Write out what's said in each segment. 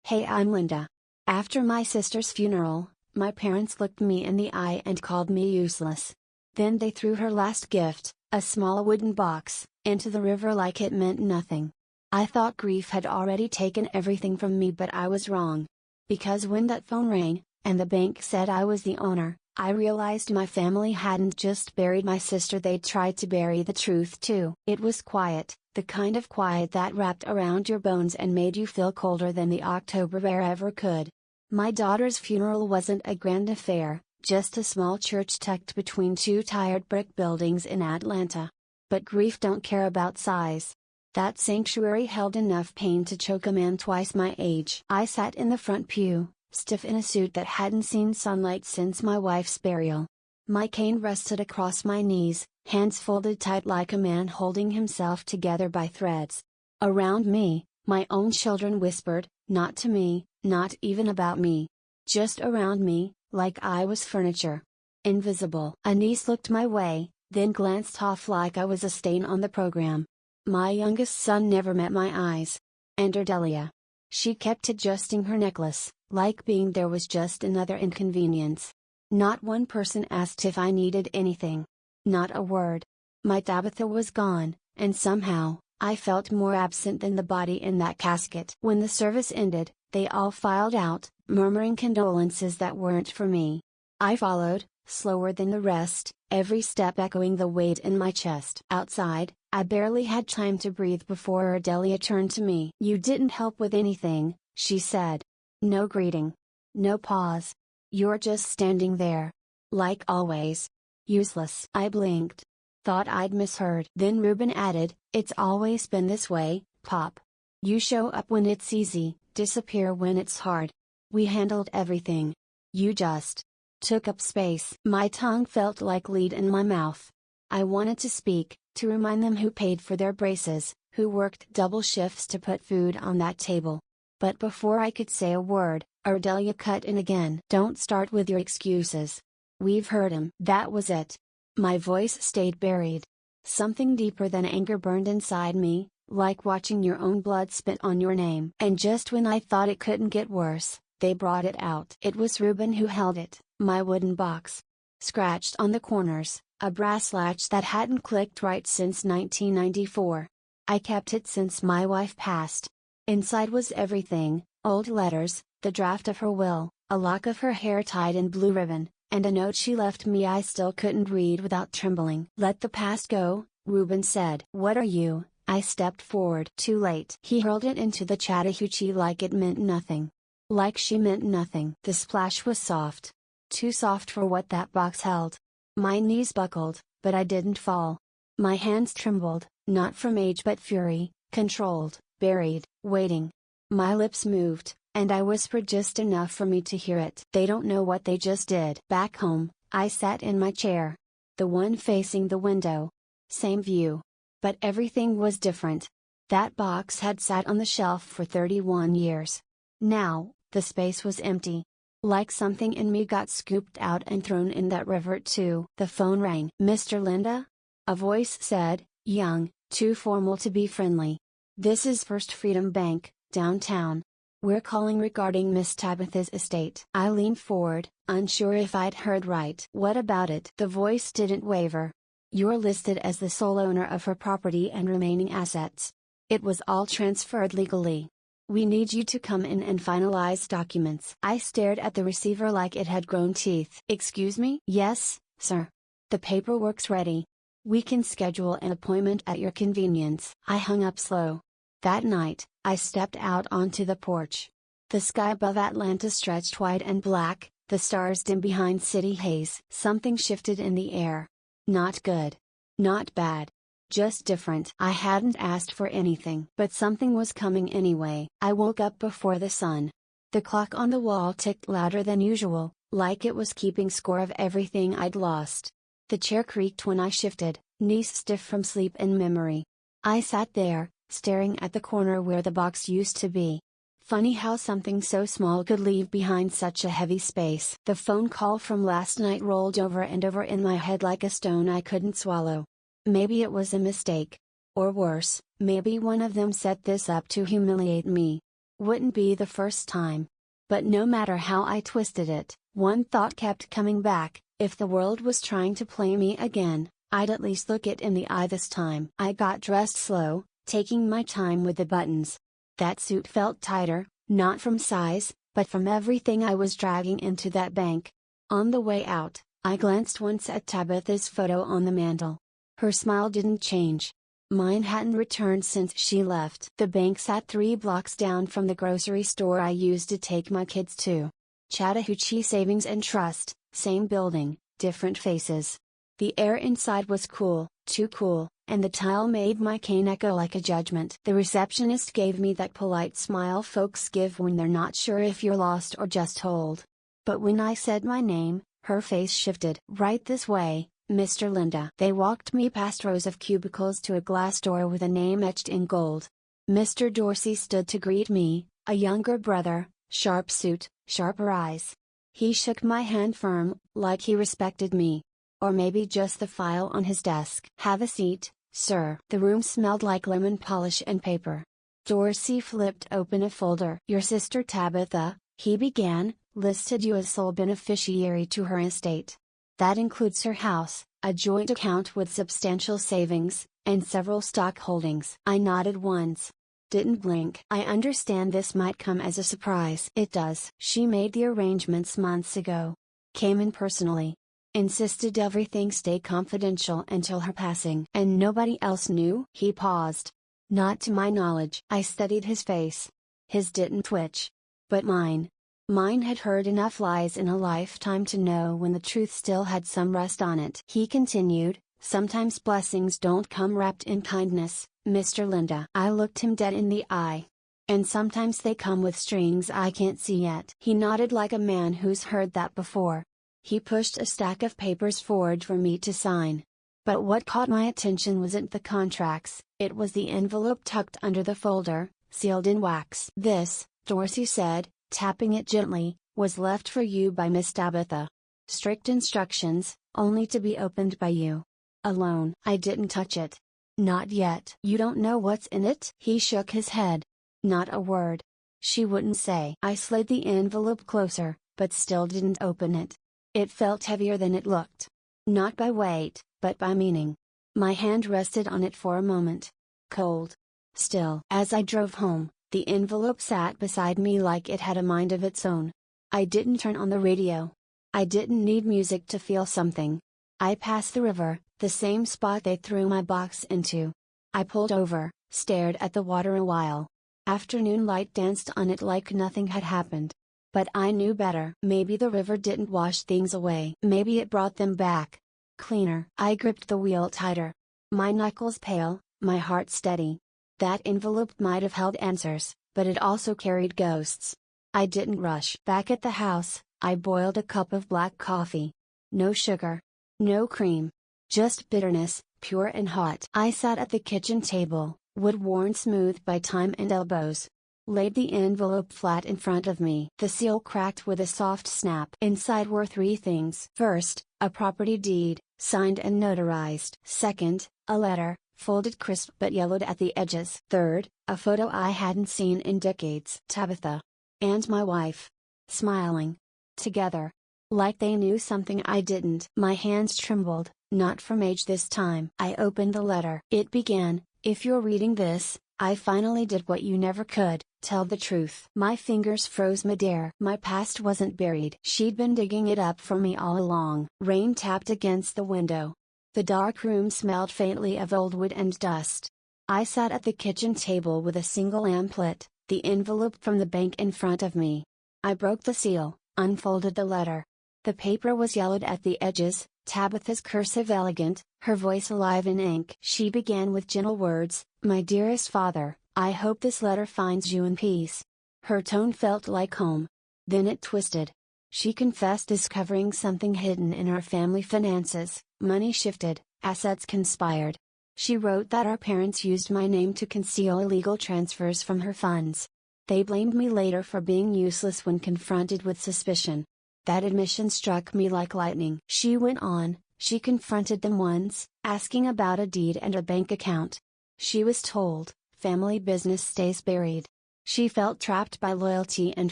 Hey, I'm Linda. After my sister's funeral, my parents looked me in the eye and called me useless. Then they threw her last gift, a small wooden box, into the river like it meant nothing. I thought grief had already taken everything from me, but I was wrong. Because when that phone rang, and the bank said I was the owner, I realized my family hadn't just buried my sister, they'd tried to bury the truth too. It was quiet, the kind of quiet that wrapped around your bones and made you feel colder than the October air ever could. My daughter's funeral wasn't a grand affair, just a small church tucked between two tired brick buildings in Atlanta. But grief don't care about size. That sanctuary held enough pain to choke a man twice my age. I sat in the front pew, stiff in a suit that hadn't seen sunlight since my wife's burial. My cane rested across my knees, hands folded tight like a man holding himself together by threads. Around me, my own children whispered, not to me, not even about me. Just around me, like I was furniture. Invisible. A niece looked my way, then glanced off like I was a stain on the program. My youngest son never met my eyes. Enter Delia. She kept adjusting her necklace, like being there was just another inconvenience. Not one person asked if I needed anything. Not a word. My Tabitha was gone, and somehow, I felt more absent than the body in that casket. When the service ended, they all filed out, murmuring condolences that weren't for me. I followed, slower than the rest, every step echoing the weight in my chest. Outside, I barely had time to breathe before Ardelia turned to me. You didn't help with anything, she said. No greeting. No pause. You're just standing there. Like always. Useless. I blinked. Thought I'd misheard. Then Reuben added, it's always been this way, Pop. You show up when it's easy, disappear when it's hard. We handled everything. You just took up space. My tongue felt like lead in my mouth. I wanted to speak, to remind them who paid for their braces, who worked double shifts to put food on that table. But before I could say a word, Ardelia cut in again. Don't start with your excuses. We've heard 'em. That was it. My voice stayed buried. Something deeper than anger burned inside me, like watching your own blood spit on your name. And just when I thought it couldn't get worse, they brought it out. It was Reuben who held it, my wooden box. Scratched on the corners, a brass latch that hadn't clicked right since 1994. I kept it since my wife passed. Inside was everything, old letters, the draft of her will, a lock of her hair tied in blue ribbon, and a note she left me I still couldn't read without trembling. Let the past go, Reuben said. What are you? I stepped forward. Too late. He hurled it into the Chattahoochee like it meant nothing. Like she meant nothing. The splash was soft. Too soft for what that box held. My knees buckled, but I didn't fall. My hands trembled, not from age but fury, controlled, buried, waiting. My lips moved, and I whispered just enough for me to hear it. They don't know what they just did. Back home, I sat in my chair. The one facing the window. Same view. But everything was different. That box had sat on the shelf for 31 years. Now, the space was empty. Like something in me got scooped out and thrown in that river too. The phone rang. Mr. Linda? A voice said, young, too formal to be friendly. This is First Freedom Bank, downtown. We're calling regarding Miss Tabitha's estate. I leaned forward, unsure if I'd heard right. What about it? The voice didn't waver. You're listed as the sole owner of her property and remaining assets. It was all transferred legally. We need you to come in and finalize documents. I stared at the receiver like it had grown teeth. Excuse me? Yes, sir. The paperwork's ready. We can schedule an appointment at your convenience. I hung up slow. That night, I stepped out onto the porch. The sky above Atlanta stretched white and black, the stars dim behind city haze. Something shifted in the air. Not good. Not bad. Just different. I hadn't asked for anything, but something was coming anyway. I woke up before the sun. The clock on the wall ticked louder than usual, like it was keeping score of everything I'd lost. The chair creaked when I shifted, knees stiff from sleep and memory. I sat there, staring at the corner where the box used to be. Funny how something so small could leave behind such a heavy space. The phone call from last night rolled over and over in my head like a stone I couldn't swallow. Maybe it was a mistake. Or worse, maybe one of them set this up to humiliate me. Wouldn't be the first time. But no matter how I twisted it, one thought kept coming back: if the world was trying to play me again, I'd at least look it in the eye this time. I got dressed slow, taking my time with the buttons. That suit felt tighter, not from size, but from everything I was dragging into that bank. On the way out, I glanced once at Tabitha's photo on the mantel. Her smile didn't change. Mine hadn't returned since she left. The bank sat 3 blocks down from the grocery store I used to take my kids to. Chattahoochee Savings and Trust, same building, different faces. The air inside was cool, too cool, and the tile made my cane echo like a judgment. The receptionist gave me that polite smile folks give when they're not sure if you're lost or just old. But when I said my name, her face shifted. "Right this way, Mr. Linda." They walked me past rows of cubicles to a glass door with a name etched in gold. Mr. Dorsey stood to greet me, a younger brother, sharp suit, sharper eyes. He shook my hand firm, like he respected me. Or maybe just the file on his desk. "Have a seat, sir." The room smelled like lemon polish and paper. Dorsey flipped open a folder. "Your sister Tabitha," he began, "listed you as sole beneficiary to her estate. That includes her house, a joint account with substantial savings, and several stock holdings." I nodded once. Didn't blink. "I understand this might come as a surprise." "It does. She made the arrangements months ago. Came in personally. Insisted everything stay confidential until her passing." "And nobody else knew?" He paused. "Not to my knowledge." I studied his face. His didn't twitch. But mine. Mine had heard enough lies in a lifetime to know when the truth still had some rust on it. He continued, "Sometimes blessings don't come wrapped in kindness, Mr. Linda." I looked him dead in the eye. "And sometimes they come with strings I can't see yet." He nodded like a man who's heard that before. He pushed a stack of papers forward for me to sign. But what caught my attention wasn't the contracts, it was the envelope tucked under the folder, sealed in wax. "This," Dorsey said, tapping it gently, "was left for you by Miss Tabitha. Strict instructions, only to be opened by you. Alone." I didn't touch it. "Not yet." "You don't know what's in it?" He shook his head. "Not a word. She wouldn't say." I slid the envelope closer, but still didn't open it. It felt heavier than it looked. Not by weight, but by meaning. My hand rested on it for a moment. Cold. Still. As I drove home, the envelope sat beside me like it had a mind of its own. I didn't turn on the radio. I didn't need music to feel something. I passed the river, the same spot they threw my box into. I pulled over, stared at the water a while. Afternoon light danced on it like nothing had happened. But I knew better. Maybe the river didn't wash things away. Maybe it brought them back. Cleaner. I gripped the wheel tighter. My knuckles pale, my heart steady. That envelope might have held answers, but it also carried ghosts. I didn't rush. Back at the house, I boiled a cup of black coffee. No sugar. No cream. Just bitterness, pure and hot. I sat at the kitchen table, wood worn smooth by time and elbows. Laid the envelope flat in front of me. The seal cracked with a soft snap. Inside were 3 things. First, a property deed, signed and notarized. Second, a letter, folded crisp but yellowed at the edges. Third, a photo I hadn't seen in decades. Tabitha. And my wife. Smiling. Together. Like they knew something I didn't. My hands trembled, not from age this time. I opened the letter. It began, "If you're reading this, I finally did what you never could, tell the truth." My fingers froze midair. My past wasn't buried. She'd been digging it up for me all along. Rain tapped against the window. The dark room smelled faintly of old wood and dust. I sat at the kitchen table with a single lamp lit, the envelope from the bank in front of me. I broke the seal, unfolded the letter. The paper was yellowed at the edges, Tabitha's cursive elegant, her voice alive in ink. She began with gentle words, "My dearest father, I hope this letter finds you in peace." Her tone felt like home. Then it twisted. She confessed discovering something hidden in our family finances, money shifted, assets conspired. She wrote that our parents used my name to conceal illegal transfers from her funds. They blamed me later for being useless when confronted with suspicion. That admission struck me like lightning. She went on, she confronted them once, asking about a deed and a bank account. She was told, family business stays buried. She felt trapped by loyalty and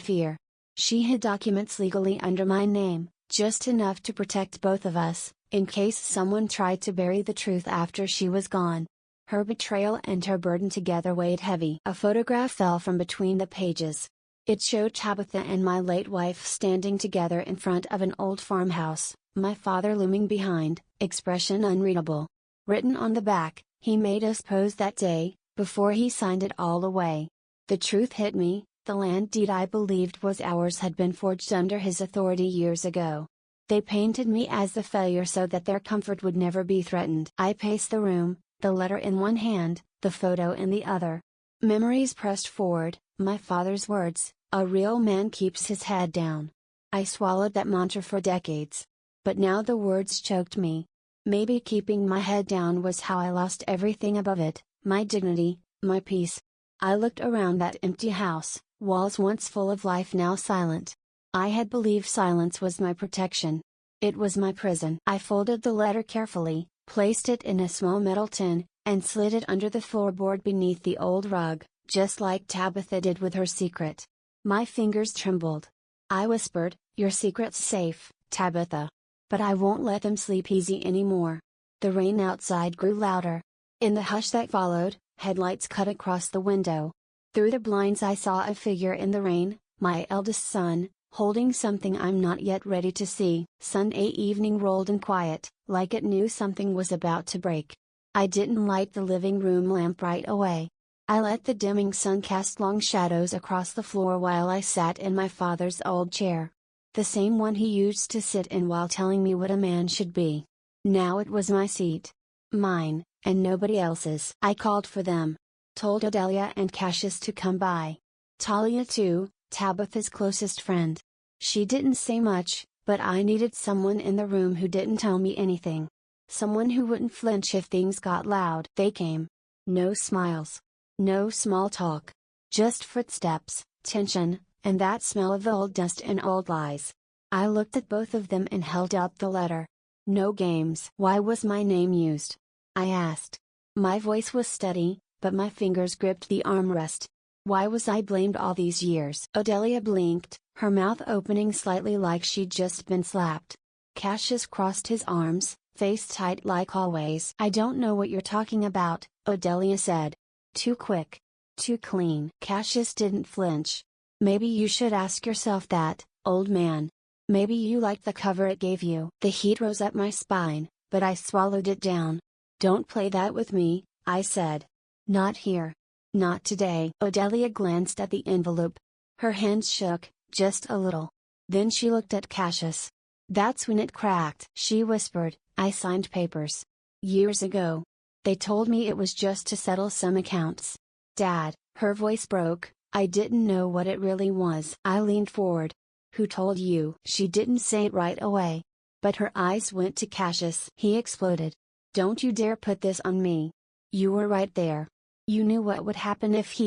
fear. She hid documents legally under my name, just enough to protect both of us, in case someone tried to bury the truth after she was gone. Her betrayal and her burden together weighed heavy. A photograph fell from between the pages. It showed Tabitha and my late wife standing together in front of an old farmhouse, my father looming behind, expression unreadable. Written on the back, "He made us pose that day, before he signed it all away." The truth hit me, the land deed I believed was ours had been forged under his authority years ago. They painted me as the failure so that their comfort would never be threatened. I paced the room, the letter in one hand, the photo in the other. Memories pressed forward, my father's words, "A real man keeps his head down." I swallowed that mantra for decades. But now the words choked me. Maybe keeping my head down was how I lost everything above it, my dignity, my peace. I looked around that empty house, walls once full of life now silent. I had believed silence was my protection. It was my prison. I folded the letter carefully, placed it in a small metal tin, and slid it under the floorboard beneath the old rug, just like Tabitha did with her secret. My fingers trembled. I whispered, "Your secret's safe, Tabitha. But I won't let them sleep easy anymore." The rain outside grew louder. In the hush that followed, headlights cut across the window. Through the blinds I saw a figure in the rain, my eldest son, holding something I'm not yet ready to see. Sunday evening rolled in quiet, like it knew something was about to break. I didn't light the living room lamp right away. I let the dimming sun cast long shadows across the floor while I sat in my father's old chair. The same one he used to sit in while telling me what a man should be. Now it was my seat. Mine, and nobody else's. I called for them. Told Adelia and Cassius to come by. Talia too, Tabitha's closest friend. She didn't say much, but I needed someone in the room who didn't tell me anything. Someone who wouldn't flinch if things got loud. They came. No smiles. No small talk. Just footsteps, tension, and that smell of old dust and old lies. I looked at both of them and held out the letter. "No games." "Why was my name used?" I asked. My voice was steady, but my fingers gripped the armrest. "Why was I blamed all these years?" Adelia blinked, her mouth opening slightly like she'd just been slapped. Cassius crossed his arms, face tight like always. "I don't know what you're talking about," Adelia said. "Too quick. Too clean." Cassius didn't flinch. "Maybe you should ask yourself that, old man. Maybe you liked the cover it gave you." The heat rose up my spine, but I swallowed it down. "Don't play that with me," I said. "Not here. Not today." Adelia glanced at the envelope. Her hands shook, just a little. Then she looked at Cassius. "That's when it cracked," she whispered. "I signed papers. Years ago. They told me it was just to settle some accounts. Dad," her voice broke, "I didn't know what it really was." I leaned forward. "Who told you?" She didn't say it right away. But her eyes went to Cassius. He exploded. "Don't you dare put this on me. You were right there. You knew what would happen if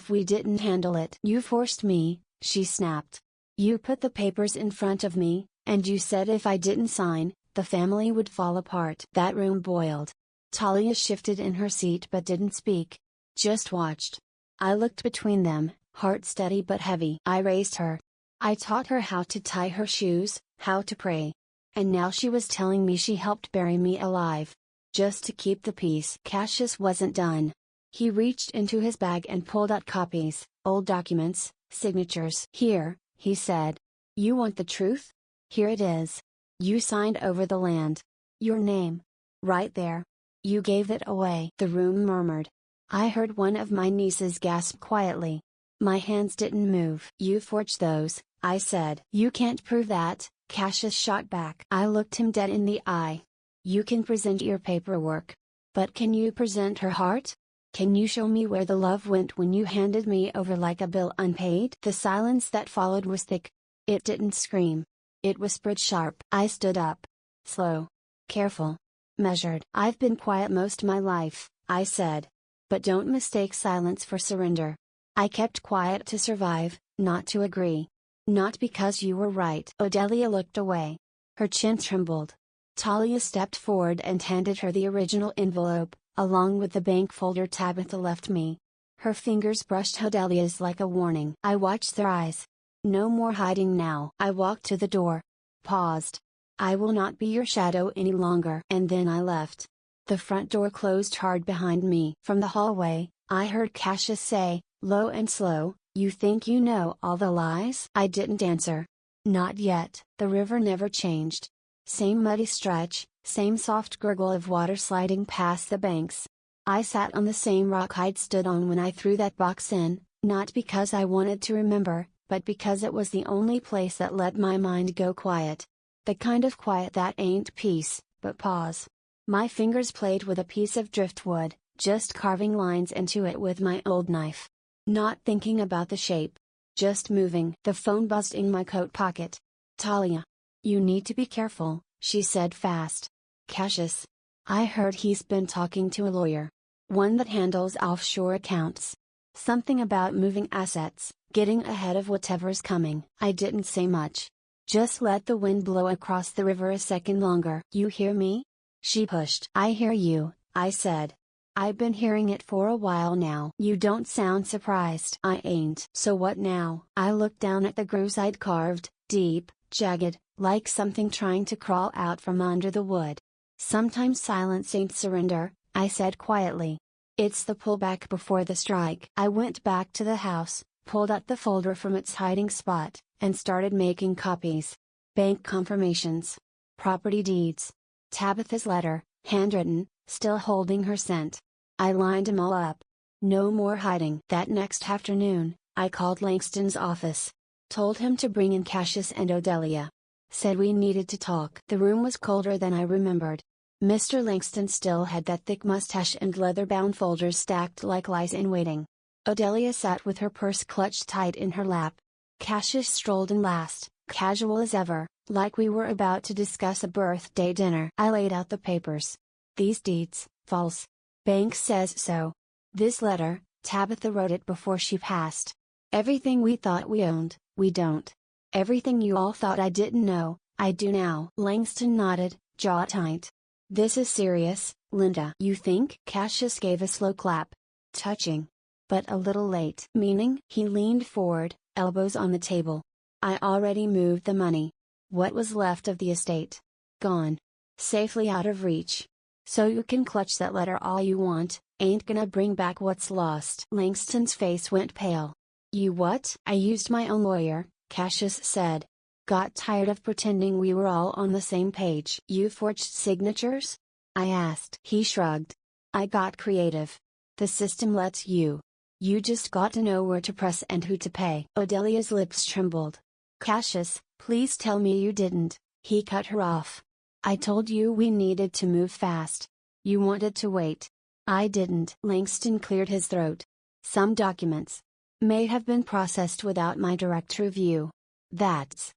we didn't handle it." "You forced me," she snapped. "You put the papers in front of me, and you said if I didn't sign, the family would fall apart." That room boiled. Talia shifted in her seat but didn't speak. Just watched. I looked between them, heart steady but heavy. I raised her. I taught her how to tie her shoes, how to pray. And now she was telling me she helped bury me alive. Just to keep the peace. Cassius wasn't done. He reached into his bag and pulled out copies, old documents, signatures. "Here," he said. "You want the truth? Here it is. You signed over the land. Your name. Right there. You gave it away." The room murmured. I heard one of my nieces gasp quietly. My hands didn't move. "You forged those," I said. "You can't prove that," Cassius shot back. I looked him dead in the eye. "You can present your paperwork. But can you present her heart? Can you show me where the love went when you handed me over like a bill unpaid?" The silence that followed was thick. It didn't scream. It whispered sharp. I stood up. Slow. Careful. Measured. "I've been quiet most my life," I said. "But don't mistake silence for surrender. I kept quiet to survive, not to agree. Not because you were right." Adelia looked away. Her chin trembled. Talia stepped forward and handed her the original envelope, along with the bank folder Tabitha left me. Her fingers brushed Odelia's like a warning. I watched their eyes. No more hiding now. I walked to the door. Paused. I will not be your shadow any longer. And then I left. The front door closed hard behind me. From the hallway, I heard Cassius say, low and slow, "You think you know all the lies?" I didn't answer. Not yet. The river never changed. Same muddy stretch, same soft gurgle of water sliding past the banks. I sat on the same rock I'd stood on when I threw that box in, not because I wanted to remember, but because it was the only place that let my mind go quiet. The kind of quiet that ain't peace, but pause. My fingers played with a piece of driftwood, just carving lines into it with my old knife. Not thinking about the shape. Just moving. The phone buzzed in my coat pocket. Talia. You need to be careful, she said fast. Cassius. I heard he's been talking to a lawyer. One that handles offshore accounts. Something about moving assets, getting ahead of whatever's coming. I didn't say much. Just let the wind blow across the river a second longer. You hear me? She pushed. I hear you, I said. I've been hearing it for a while now. You don't sound surprised. I ain't. So what now? I looked down at the grooves I'd carved, deep, jagged, like something trying to crawl out from under the wood. Sometimes silence ain't surrender, I said quietly. It's the pullback before the strike. I went back to the house, pulled out the folder from its hiding spot, and started making copies. Bank confirmations. Property deeds. Tabitha's letter, handwritten, still holding her scent. I lined them all up. No more hiding. That next afternoon, I called Langston's office. Told him to bring in Cassius and Odelia. Said we needed to talk. The room was colder than I remembered. Mr. Langston still had that thick mustache and leather-bound folders stacked like lice in waiting. Odelia sat with her purse clutched tight in her lap. Cassius strolled in last, casual as ever, like we were about to discuss a birthday dinner. I laid out the papers. These deeds, false. Bank says so. This letter, Tabitha wrote it before she passed. Everything we thought we owned, we don't. Everything you all thought I didn't know, I do now. Langston nodded, jaw tight. This is serious, Linda. You think? Cassius gave a slow clap. Touching. But a little late. Meaning? He leaned forward, elbows on the table. I already moved the money. What was left of the estate? Gone. Safely out of reach. So you can clutch that letter all you want, ain't gonna bring back what's lost. Langston's face went pale. You what? I used my own lawyer, Cassius said. Got tired of pretending we were all on the same page. You forged signatures? I asked. He shrugged. I got creative. The system lets you. You just got to know where to press and who to pay. Odelia's lips trembled. Cassius, please tell me you didn't. He cut her off. I told you we needed to move fast. You wanted to wait. I didn't. Langston cleared his throat. Some documents may have been processed without my direct review. That's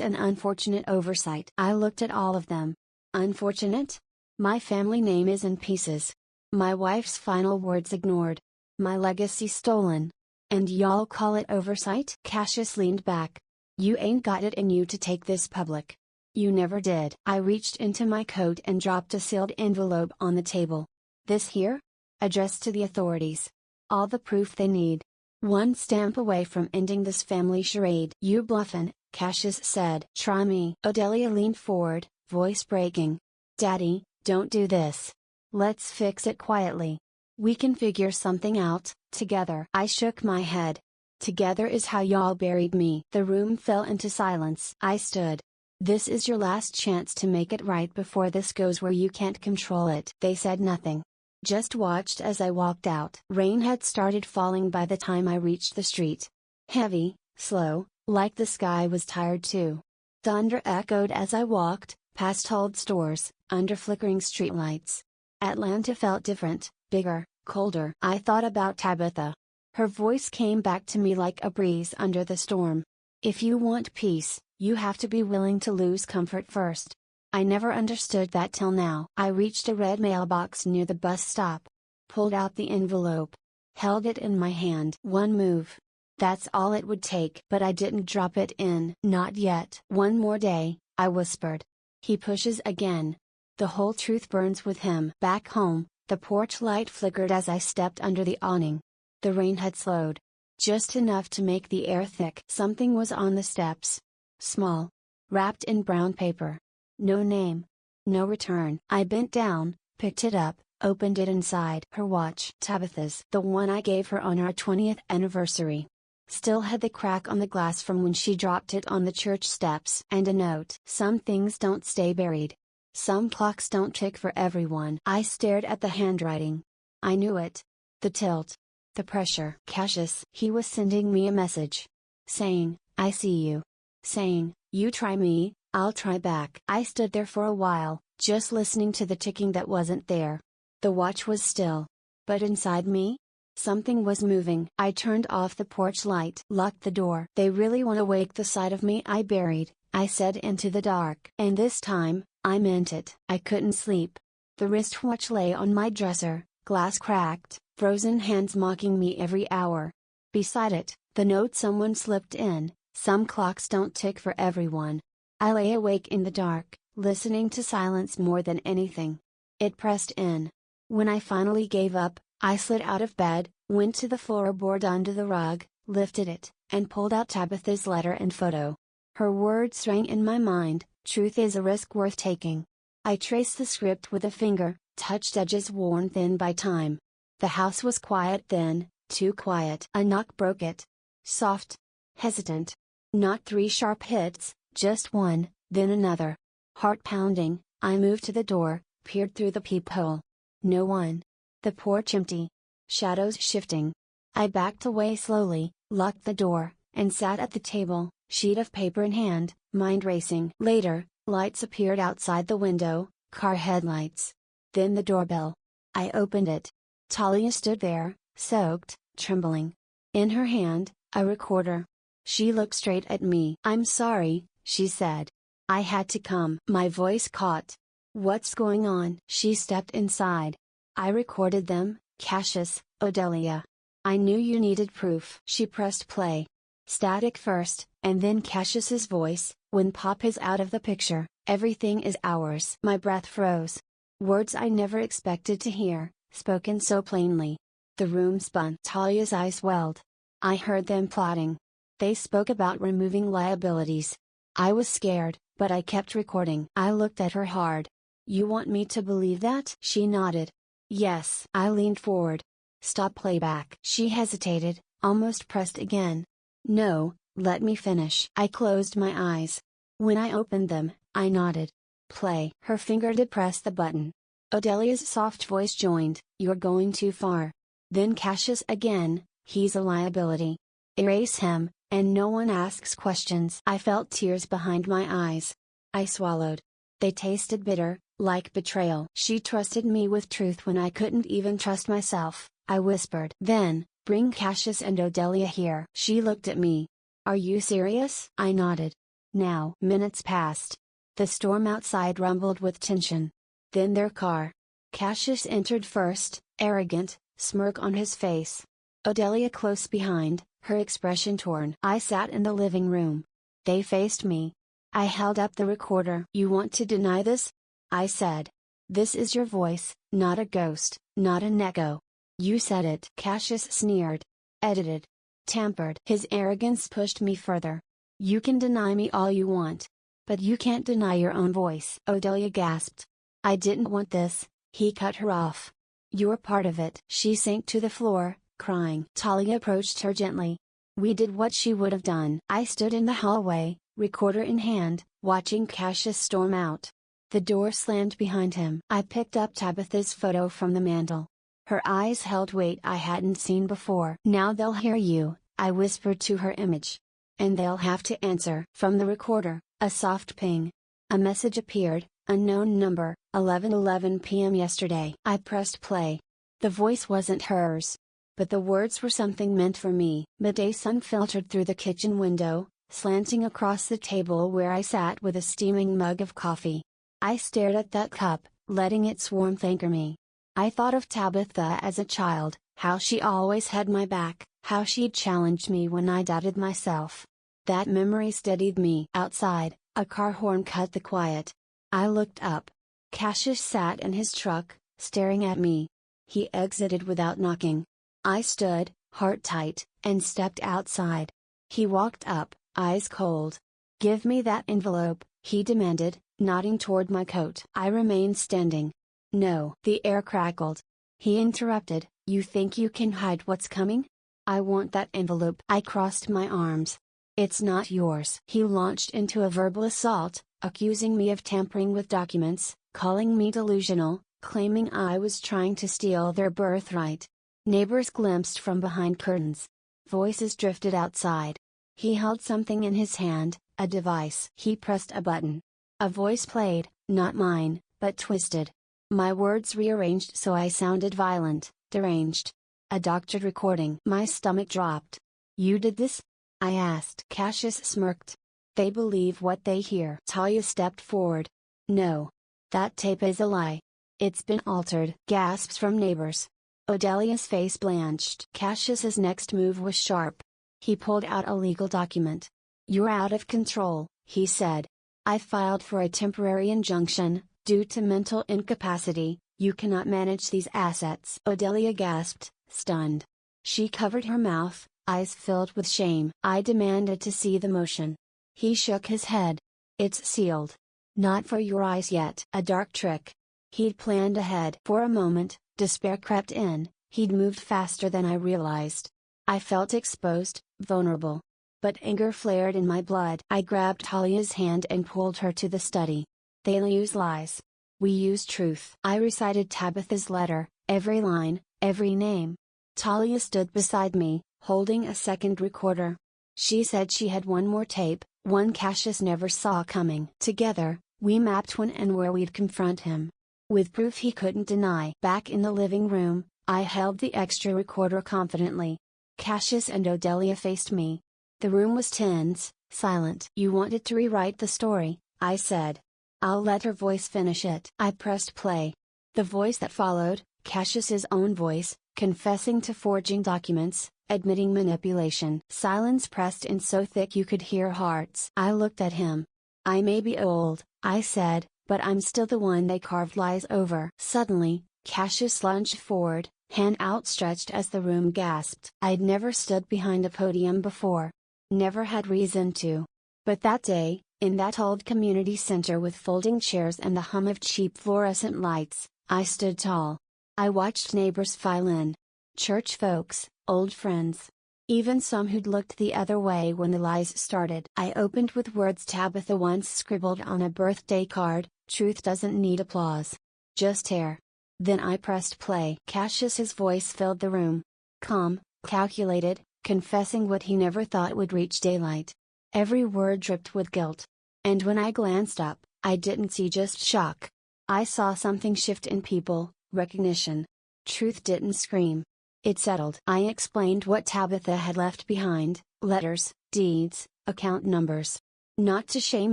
an unfortunate oversight. I looked at all of them. Unfortunate? My family name is in pieces. My wife's final words ignored. My legacy stolen. And y'all call it oversight? Cassius leaned back. You ain't got it in you to take this public. You never did. I reached into my coat and dropped a sealed envelope on the table. This here? Addressed to the authorities. All the proof they need. One stamp away from ending this family charade. You bluffin', Cassius said. Try me. Odelia leaned forward, voice breaking. Daddy, don't do this. Let's fix it quietly. We can figure something out, together. I shook my head. Together is how y'all buried me. The room fell into silence. I stood. This is your last chance to make it right before this goes where you can't control it. They said nothing. Just watched as I walked out. Rain had started falling by the time I reached the street. Heavy, slow, like the sky was tired too. Thunder echoed as I walked, past old stores, under flickering streetlights. Atlanta felt different, bigger, colder. I thought about Tabitha. Her voice came back to me like a breeze under the storm. If you want peace, you have to be willing to lose comfort first. I never understood that till now. I reached a red mailbox near the bus stop. Pulled out the envelope. Held it in my hand. One move. That's all it would take. But I didn't drop it in. Not yet. One more day, I whispered. He pushes again. The whole truth burns with him. Back home, the porch light flickered as I stepped under the awning. The rain had slowed. Just enough to make the air thick. Something was on the steps. Small. Wrapped in brown paper. No name. No return. I bent down, picked it up, opened it inside. Her watch. Tabitha's. The one I gave her on our 20th anniversary. Still had the crack on the glass from when she dropped it on the church steps. And a note. Some things don't stay buried. Some clocks don't tick for everyone. I stared at the handwriting. I knew it. The tilt. The pressure. Cassius. He was sending me a message. Saying, I see you. Saying, you try me, I'll try back. I stood there for a while, just listening to the ticking that wasn't there. The watch was still. But inside me? Something was moving. I turned off the porch light. Locked the door. They really want to wake the side of me I buried, I said into the dark. And this time, I meant it. I couldn't sleep. The wristwatch lay on my dresser, glass cracked, frozen hands mocking me every hour. Beside it, the note someone slipped in, some clocks don't tick for everyone. I lay awake in the dark, listening to silence more than anything. It pressed in. When I finally gave up, I slid out of bed, went to the floorboard under the rug, lifted it, and pulled out Tabitha's letter and photo. Her words rang in my mind, truth is a risk worth taking. I traced the script with a finger, touched edges worn thin by time. The house was quiet then, too quiet. A knock broke it. Soft. Hesitant. Not 3 sharp hits, just one, then another. Heart pounding, I moved to the door, peered through the peephole. No one. The porch empty. Shadows shifting. I backed away slowly, locked the door, and sat at the table, sheet of paper in hand, mind racing. Later, lights appeared outside the window, car headlights. Then the doorbell. I opened it. Talia stood there, soaked, trembling. In her hand, a recorder. She looked straight at me. I'm sorry, she said. I had to come. My voice caught. What's going on? She stepped inside. I recorded them, Cassius, Odelia. I knew you needed proof. She pressed play. Static first, and then Cassius's voice, when Pop is out of the picture, everything is ours. My breath froze. Words I never expected to hear, spoken so plainly. The room spun. Talia's eyes welled. I heard them plotting. They spoke about removing liabilities. I was scared, but I kept recording. I looked at her hard. You want me to believe that? She nodded. Yes. I leaned forward. Stop playback. She hesitated, almost pressed again. No, let me finish. I closed my eyes. When I opened them, I nodded. Play. Her finger depressed the button. Odelia's soft voice joined. You're going too far. Then Cassius again, he's a liability. Erase him, and no one asks questions. I felt tears behind my eyes. I swallowed. They tasted bitter, like betrayal. She trusted me with truth when I couldn't even trust myself, I whispered. Then, bring Cassius and Odelia here. She looked at me. Are you serious? I nodded. Now. Minutes passed. The storm outside rumbled with tension. Then their car. Cassius entered first, arrogant, smirk on his face. Odelia close behind, her expression torn. I sat in the living room. They faced me. I held up the recorder. You want to deny this? I said. This is your voice, not a ghost, not an echo. You said it. Cassius sneered. Edited. Tampered. His arrogance pushed me further. You can deny me all you want. But you can't deny your own voice. Odelia gasped. I didn't want this, he cut her off. You're part of it. She sank to the floor, crying. Talia approached her gently. We did what she would have done. I stood in the hallway, recorder in hand, watching Cassius storm out. The door slammed behind him. I picked up Tabitha's photo from the mantel. Her eyes held weight I hadn't seen before. Now they'll hear you, I whispered to her image. And they'll have to answer. From the recorder, a soft ping. A message appeared, unknown number, 11:11 p.m. yesterday. I pressed play. The voice wasn't hers. But the words were something meant for me. Midday sun filtered through the kitchen window, slanting across the table where I sat with a steaming mug of coffee. I stared at that cup, letting its warmth anchor me. I thought of Tabitha as a child, how she always had my back, how she'd challenged me when I doubted myself. That memory steadied me. Outside, a car horn cut the quiet. I looked up. Cassius sat in his truck, staring at me. He exited without knocking. I stood, heart tight, and stepped outside. He walked up, eyes cold. "Give me that envelope," he demanded, nodding toward my coat. I remained standing. "No." The air crackled. He interrupted, "You think you can hide what's coming? I want that envelope." I crossed my arms. "It's not yours." He launched into a verbal assault, accusing me of tampering with documents, calling me delusional, claiming I was trying to steal their birthright. Neighbors glimpsed from behind curtains. Voices drifted outside. He held something in his hand, a device. He pressed a button. A voice played, not mine, but twisted. My words rearranged so I sounded violent, deranged. A doctored recording. My stomach dropped. "You did this?" I asked. Cassius smirked. "They believe what they hear." Talia stepped forward. "No. That tape is a lie. It's been altered." Gasps from neighbors. Odelia's face blanched. Cassius's next move was sharp. He pulled out a legal document. "You're out of control," he said. "I filed for a temporary injunction. Due to mental incapacity, you cannot manage these assets." Odelia gasped, stunned. She covered her mouth, eyes filled with shame. I demanded to see the motion. He shook his head. "It's sealed. Not for your eyes yet." A dark trick. He'd planned ahead. For a moment, despair crept in. He'd moved faster than I realized. I felt exposed, vulnerable. But anger flared in my blood. I grabbed Talia's hand and pulled her to the study. "They use lies. We use truth." I recited Tabitha's letter, every line, every name. Talia stood beside me, holding a second recorder. She said she had one more tape, one Cassius never saw coming. Together, we mapped when and where we'd confront him. With proof he couldn't deny. Back in the living room, I held the extra recorder confidently. Cassius and Odelia faced me. The room was tense, silent. "You wanted to rewrite the story," I said. "I'll let her voice finish it." I pressed play. The voice that followed, Cassius's own voice, confessing to forging documents, admitting manipulation. Silence pressed in so thick you could hear hearts. I looked at him. "I may be old," I said, "but I'm still the one they carved lies over." Suddenly, Cassius lunged forward, hand outstretched as the room gasped. I'd never stood behind a podium before. Never had reason to. But that day, in that old community center with folding chairs and the hum of cheap fluorescent lights, I stood tall. I watched neighbors file in. Church folks, old friends. Even some who'd looked the other way when the lies started. I opened with words Tabitha once scribbled on a birthday card: "Truth doesn't need applause. Just hair." Then I pressed play. Cassius's voice filled the room. Calm, calculated, confessing what he never thought would reach daylight. Every word dripped with guilt. And when I glanced up, I didn't see just shock. I saw something shift in people, recognition. Truth didn't scream. It settled. I explained what Tabitha had left behind: letters, deeds, account numbers. Not to shame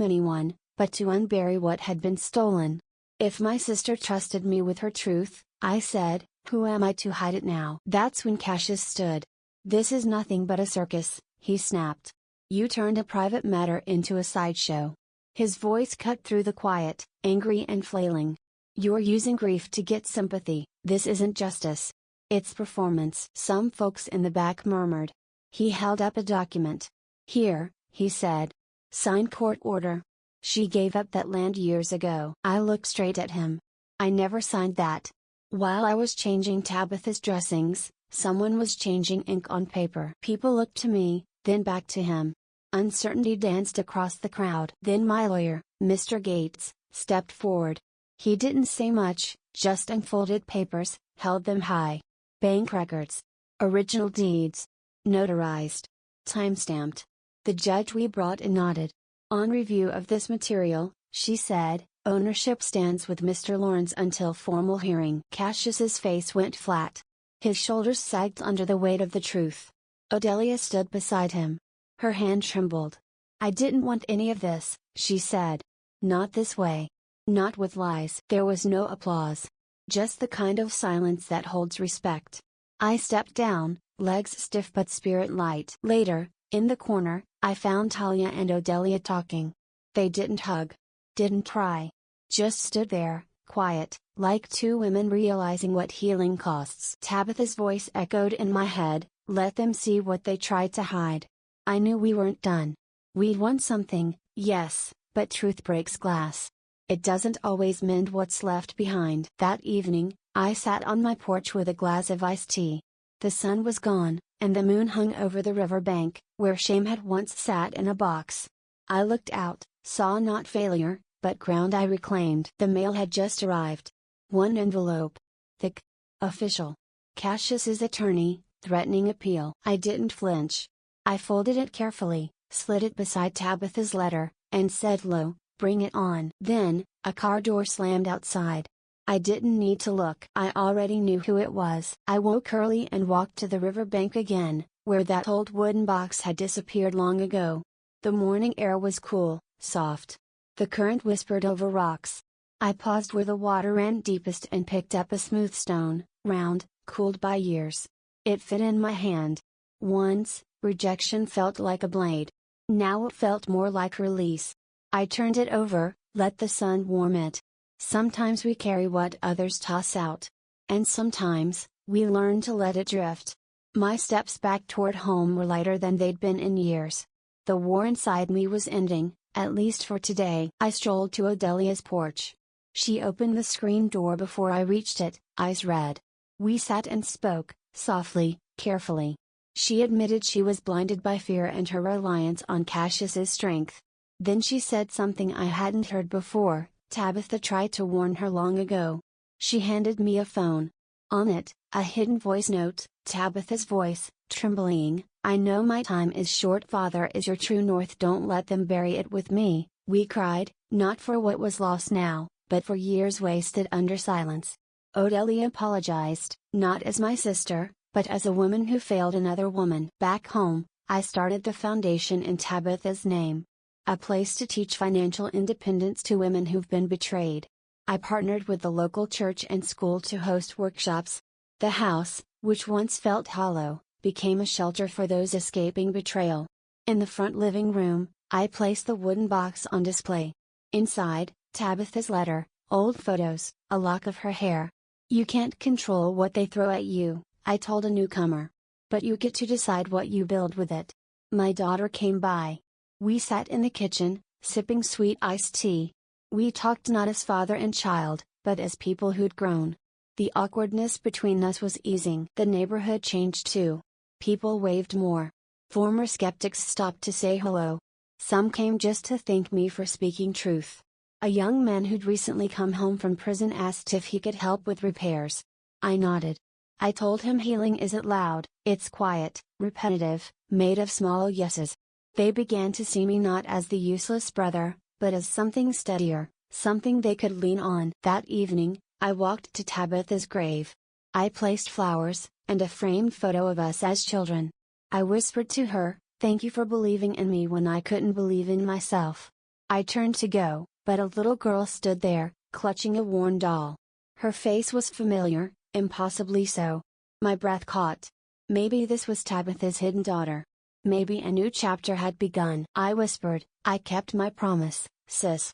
anyone, but to unbury what had been stolen. If my sister trusted me with her truth, I said, who am I to hide it now? That's when Cassius stood. "This is nothing but a circus," he snapped. "You turned a private matter into a sideshow." His voice cut through the quiet, angry and flailing. "You're using grief to get sympathy. This isn't justice. It's performance." Some folks in the back murmured. He held up a document. "Here," he said. "Sign court order. She gave up that land years ago." I looked straight at him. "I never signed that." While I was changing Tabitha's dressings, someone was changing ink on paper. People looked to me, then back to him. Uncertainty danced across the crowd. Then my lawyer, Mr. Gates, stepped forward. He didn't say much, just unfolded papers, held them high. Bank records. Original deeds. Notarized. Time-stamped. The judge we brought in nodded. "On review of this material," she said, "ownership stands with Mr. Lawrence until formal hearing." Cassius's face went flat. His shoulders sagged under the weight of the truth. Odelia stood beside him. Her hand trembled. "I didn't want any of this," she said. "Not this way. Not with lies." There was no applause. Just the kind of silence that holds respect. I stepped down, legs stiff but spirit light. Later, in the corner, I found Talia and Odelia talking. They didn't hug. Didn't cry. Just stood there, quiet, like two women realizing what healing costs. Tabitha's voice echoed in my head, Let them see what they tried to hide. I knew we weren't done. We'd won something, yes, but truth breaks glass. It doesn't always mend what's left behind. That evening, I sat on my porch with a glass of iced tea. The sun was gone, and the moon hung over the river bank, where shame had once sat in a box. I looked out, saw not failure, but ground I reclaimed. The mail had just arrived. One envelope. Thick. Official. Cassius's attorney, threatening appeal. I didn't flinch. I folded it carefully, slid it beside Tabitha's letter, and said low, "Bring it on." Then, a car door slammed outside. I didn't need to look. I already knew who it was. I woke early and walked to the river bank again, where that old wooden box had disappeared long ago. The morning air was cool, soft. The current whispered over rocks. I paused where the water ran deepest and picked up a smooth stone, round, cooled by years. It fit in my hand. Once, rejection felt like a blade. Now it felt more like release. I turned it over, let the sun warm it. Sometimes we carry what others toss out. And sometimes, we learn to let it drift. My steps back toward home were lighter than they'd been in years. The war inside me was ending, at least for today. I strolled to Adelia's porch. She opened the screen door before I reached it, eyes red. We sat and spoke, softly, carefully. She admitted she was blinded by fear and her reliance on Cassius's strength. Then she said something I hadn't heard before. Tabitha tried to warn her long ago. She handed me a phone. On it, a hidden voice note, Tabitha's voice, trembling, "I know my time is short. Father is your true north. Don't let them bury it with me," we cried, not for what was lost now, but for years wasted under silence. Odelia apologized, not as my sister, but as a woman who failed another woman. Back home, I started the foundation in Tabitha's name. A place to teach financial independence to women who've been betrayed. I partnered with the local church and school to host workshops. The house, which once felt hollow, became a shelter for those escaping betrayal. In the front living room, I placed the wooden box on display. Inside, Tabitha's letter, old photos, a lock of her hair. "You can't control what they throw at you," I told a newcomer. "But you get to decide what you build with it." My daughter came by. We sat in the kitchen, sipping sweet iced tea. We talked not as father and child, but as people who'd grown. The awkwardness between us was easing. The neighborhood changed too. People waved more. Former skeptics stopped to say hello. Some came just to thank me for speaking truth. A young man who'd recently come home from prison asked if he could help with repairs. I nodded. I told him healing isn't loud, it's quiet, repetitive, made of small yeses. They began to see me not as the useless brother, but as something steadier, something they could lean on. That evening, I walked to Tabitha's grave. I placed flowers, and a framed photo of us as children. I whispered to her, "Thank you for believing in me when I couldn't believe in myself." I turned to go, but a little girl stood there, clutching a worn doll. Her face was familiar, impossibly so. My breath caught. Maybe this was Tabitha's hidden daughter. Maybe a new chapter had begun. I whispered, "I kept my promise, sis."